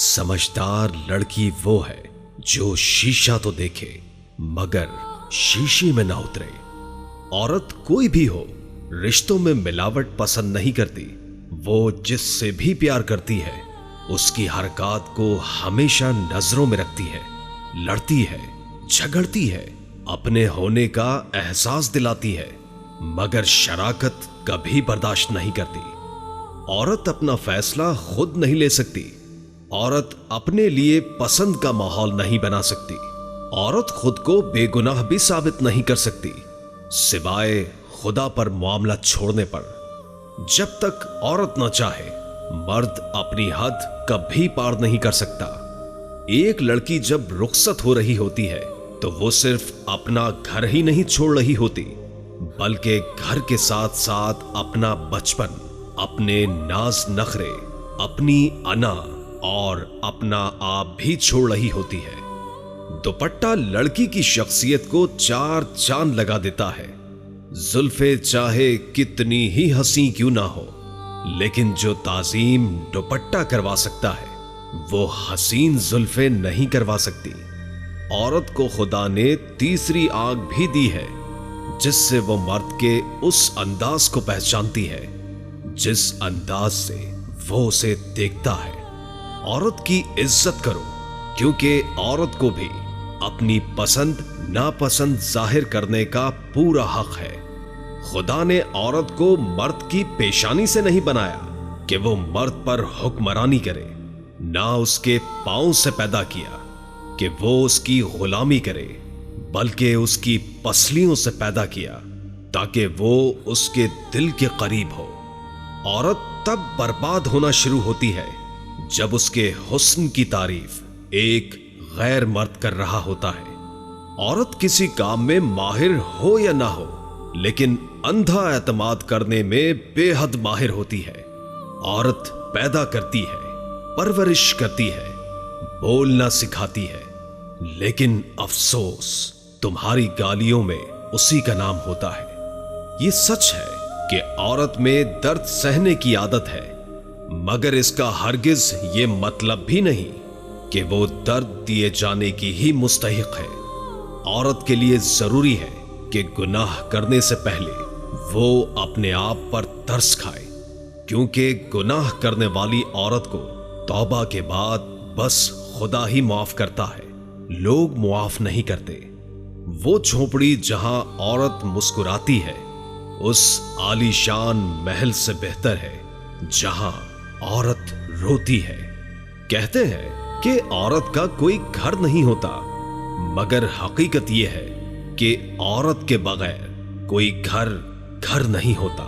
समझदार लड़की वो है जो शीशा तो देखे मगर शीशे में ना उतरे। औरत कोई भी हो, रिश्तों में मिलावट पसंद नहीं करती। वो जिससे भी प्यार करती है उसकी हरकत को हमेशा नजरों में रखती है, लड़ती है, झगड़ती है, अपने होने का एहसास दिलाती है, मगर शराकत कभी बर्दाश्त नहीं करती। औरत अपना फैसला खुद नहीं ले सकती। औरत अपने लिए पसंद का माहौल नहीं बना सकती। औरत खुद को बेगुनाह भी साबित नहीं कर सकती सिवाय खुदा पर मामला छोड़ने पर। जब तक औरत न चाहे मर्द अपनी हद कभी पार नहीं कर सकता। एक लड़की जब रुखसत हो रही होती है तो वो सिर्फ अपना घर ही नहीं छोड़ रही होती बल्कि घर के साथ साथ अपना बचपन, अपने नाज नखरे, अपनी अना और अपना आप भी छोड़ रही होती है। दुपट्टा लड़की की शख्सियत को चार चांद लगा देता है। जुल्फे चाहे कितनी ही हंसी क्यों ना हो, लेकिन जो ताजीम दुपट्टा करवा सकता है वो हसीन जुल्फे नहीं करवा सकती। औरत को खुदा ने तीसरी आंख भी दी है जिससे वो मर्द के उस अंदाज को पहचानती है जिस अंदाज से वो उसे देखता है। औरत की इज्जत करो क्योंकि औरत को भी अपनी पसंद नापसंद जाहिर करने का पूरा हक है। खुदा ने औरत को मर्द की पेशानी से नहीं बनाया कि वो मर्द पर हुक्मरानी करे, ना उसके पांव से पैदा किया कि वो उसकी गुलामी करे, बल्कि उसकी पसलियों से पैदा किया ताकि वो उसके दिल के करीब हो। औरत तब बर्बाद होना शुरू होती है जब उसके हुस्न की तारीफ एक गैर मर्द कर रहा होता है। औरत किसी काम में माहिर हो या ना हो, लेकिन अंधा एतमाद करने में बेहद माहिर होती है। औरत पैदा करती है, परवरिश करती है, बोलना सिखाती है, लेकिन अफसोस तुम्हारी गालियों में उसी का नाम होता है। ये सच है कि औरत में दर्द सहने की आदत है, मगर इसका हरगिज ये मतलब भी नहीं कि वो दर्द दिए जाने की ही मुस्तहिक है। औरत के लिए जरूरी है कि गुनाह करने से पहले वो अपने आप पर तरस खाए, क्योंकि गुनाह करने वाली औरत को तौबा के बाद बस खुदा ही माफ करता है, लोग मुआफ नहीं करते। वो झोपड़ी जहां औरत मुस्कुराती है उस आलीशान महल से बेहतर है जहां औरत रोती है। कहते हैं कि औरत का कोई घर नहीं होता, मगर हकीकत यह है कि औरत के बगैर कोई घर नहीं होता।